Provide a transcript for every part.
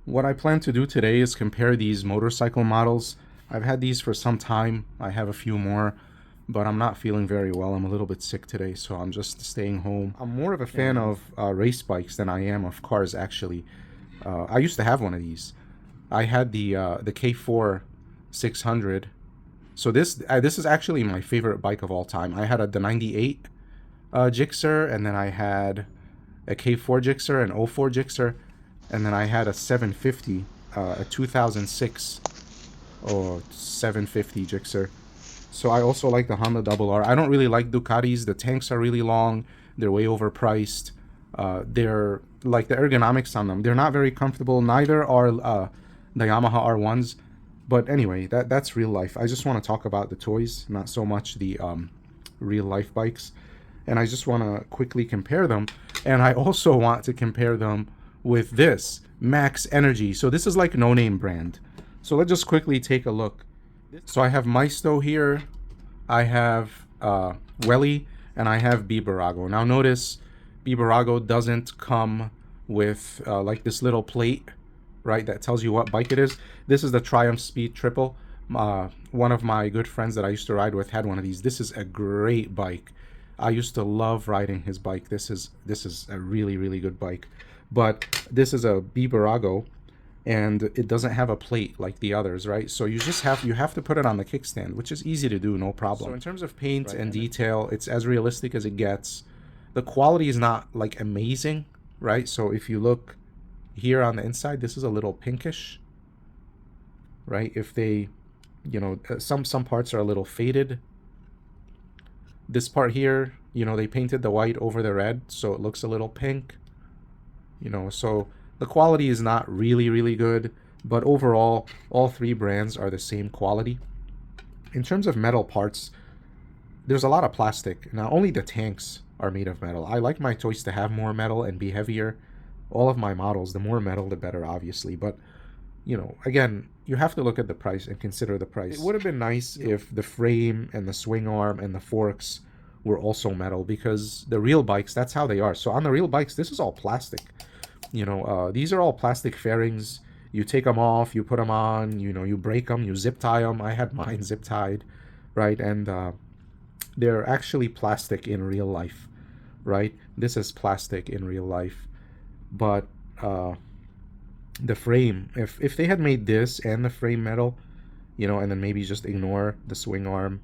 What I plan to do today is compare these motorcycle models. I've had these for some time. I have a few more, but I'm not feeling very well. I'm a little bit sick today, so I'm just staying home. I'm more of a fan of race bikes than I am of cars, actually. I used to have one of these. I had the K4 600. So this is actually my favorite bike of all time. I had the 98 Gixxer, and then I had a K4 Gixxer, an 04 Gixxer, and then I had a 750, a 2006 or 750 Gixxer. So I also like the Honda Double R. I don't really like Ducatis. The tanks are really long. They're way overpriced. They're like the ergonomics on them, they're not very comfortable. Neither are the Yamaha R1s. But anyway, that's real life. I just want to talk about the toys, not so much the real life bikes. And I just want to quickly compare them. And I also want to compare them with this Max Energy. So this is like no name brand. So let's just quickly take a look. So I have Maisto here, I have Welly, and I have Bburago. Now notice Bburago doesn't come with like this little plate, right, that tells you what bike it is. This is the Triumph Speed Triple. One of my good friends that I used to ride with had one of these. This is a great bike. I used to love riding his bike. This is a really, really good bike. But this is a Bburago, and it doesn't have a plate like the others, right? So you have to put it on the kickstand, which is easy to do, no problem. So in terms of paint and detail, it's as realistic as it gets. The quality is not like amazing, right? So if you look here on the inside, this is a little pinkish, right? If they, you know, some parts are a little faded. This part here, you know, they painted the white over the red, so it looks a little pink, you know. So the quality is not really, really good, but overall, all three brands are the same quality. In terms of metal parts, there's a lot of plastic. Now, only the tanks are made of metal. I like my toys to have more metal and be heavier. All of my models, the more metal, the better, obviously. But, you know, again, you have to look at the price and consider the price. It would have been nice if the frame and the swing arm and the forks were also metal, because the real bikes, that's how they are. So on the real bikes, this is all plastic. You know, these are all plastic fairings. You take them off, you put them on, you know, you break them, you zip tie them. I had mine zip tied, right? And they're actually plastic in real life, right? This is plastic in real life. But the frame, if they had made this and the frame metal, you know, and then maybe just ignore the swing arm,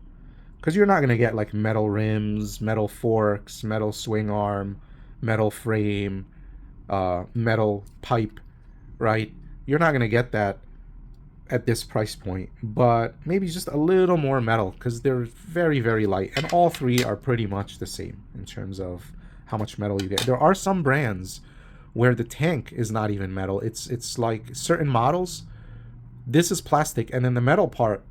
because you're not going to get like metal rims, metal forks, metal swing arm, metal frame, metal pipe, right? You're not going to get that at this price point, but maybe just a little more metal, because they're very, very light, and all three are pretty much the same in terms of how much metal you get. There are some brands where the tank is not even metal. It's like certain models, this is plastic, and then the metal part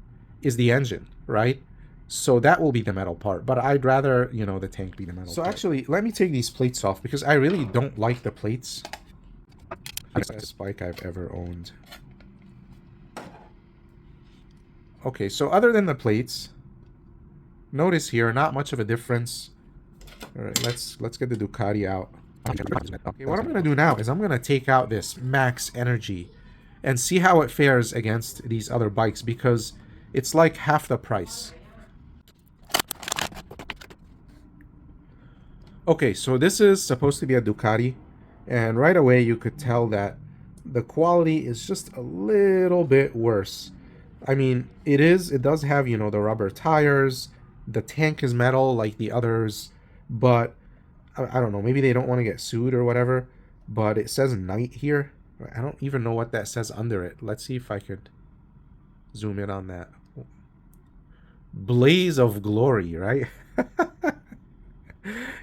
is the engine, right? So that will be the metal part, but I'd rather, you know, the tank be the metal part. Actually, let me take these plates off, because I really don't like the plates. It's the best bike I've ever owned. Okay, so other than the plates, notice here, not much of a difference. All right, let's get the Ducati out. Okay, what I'm going to do now is I'm going to take out this Max Energy and see how it fares against these other bikes, because it's like half the price. Okay, so this is supposed to be a Ducati, and right away you could tell that the quality is just a little bit worse. I mean, it does have, you know, the rubber tires, the tank is metal like the others, but I don't know, maybe they don't want to get sued or whatever, but it says Night here. I don't even know what that says under it. Let's see if I could zoom in on that. Blaze of Glory, right?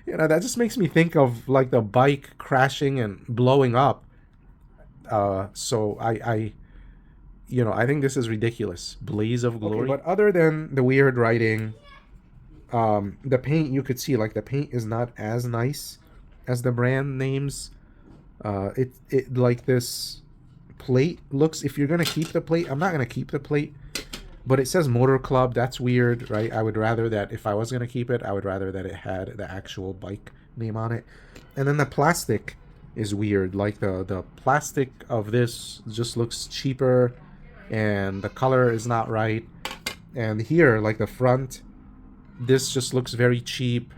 You know, that just makes me think of like the bike crashing and blowing up. So I you know, I think this is ridiculous. Blaze of Glory. Okay, but other than the weird writing, the paint, you could see like the paint is not as nice as the brand names. It like this plate looks, if you're gonna keep the plate, I'm not gonna keep the plate, but it says Motor Club. That's weird, right? I would rather that, if I was gonna keep it, I would rather that it had the actual bike name on it. And then the plastic is weird. Like the plastic of this just looks cheaper, and the color is not right. And here, like the front, this just looks very cheap,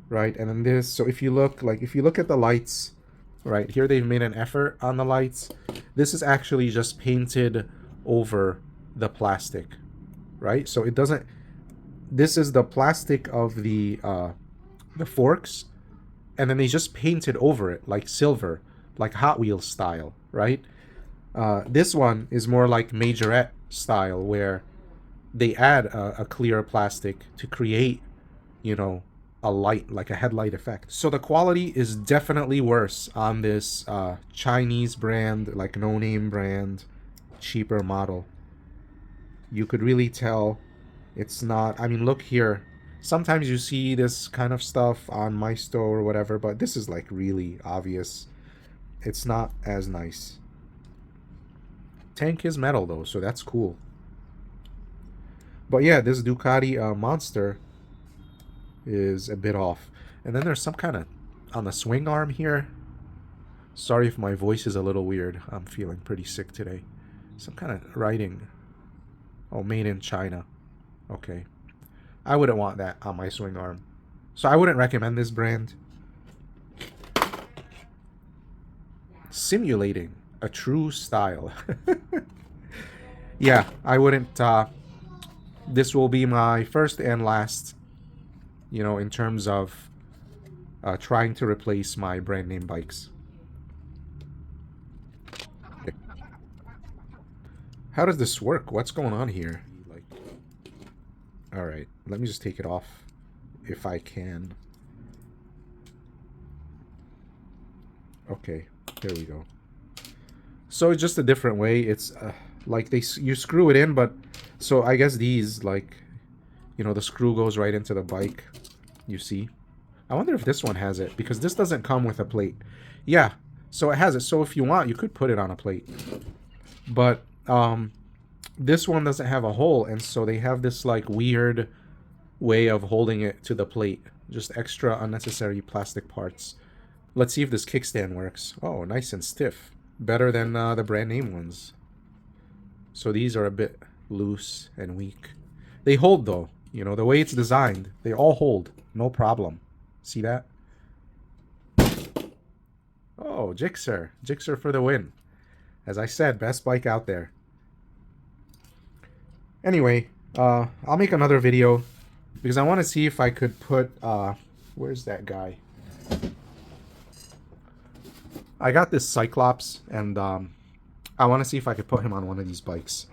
right? And then this, so if you look at the lights, right here, they've made an effort on the lights. This is actually just painted over the plastic, right? So it doesn't. This is the plastic of the forks, and then they just painted over it like silver, like Hot Wheels style, right? This one is more like Majorette style, where they add a clear plastic to create, you know, a light, like a headlight effect. So the quality is definitely worse on this Chinese brand, like no-name brand, cheaper model. You could really tell it's not. I mean, look here. Sometimes you see this kind of stuff on Maisto or whatever, but this is like really obvious. It's not as nice. Tank is metal though, so that's cool. But yeah, this Ducati Monster is a bit off. And then there's some kind of, on the swing arm here. Sorry if my voice is a little weird. I'm feeling pretty sick today. Some kind of writing. Oh, made in China. Okay. I wouldn't want that on my swing arm. So I wouldn't recommend this brand. Simulating a true style. Yeah, I wouldn't. This will be my first and last, you know, in terms of trying to replace my brand name bikes. How does this work? What's going on here? Like, all right, let me just take it off if I can. Okay, there we go. So it's just a different way. It's like you screw it in, but so I guess these, like, you know, the screw goes right into the bike. You see? I wonder if this one has it, because this doesn't come with a plate. Yeah, so it has it. So if you want, you could put it on a plate. But this one doesn't have a hole, and so they have this like weird way of holding it to the plate. Just extra unnecessary plastic parts. Let's see if this kickstand works. Oh, nice and stiff. Better than the brand name ones. So these are a bit loose and weak. They hold though. You know, the way it's designed, they all hold. No problem. See that? Oh, Gixxer. Gixxer for the win. As I said, best bike out there. Anyway, I'll make another video because I want to see if I could put, where's that guy? I got this Cyclops, and I want to see if I could put him on one of these bikes.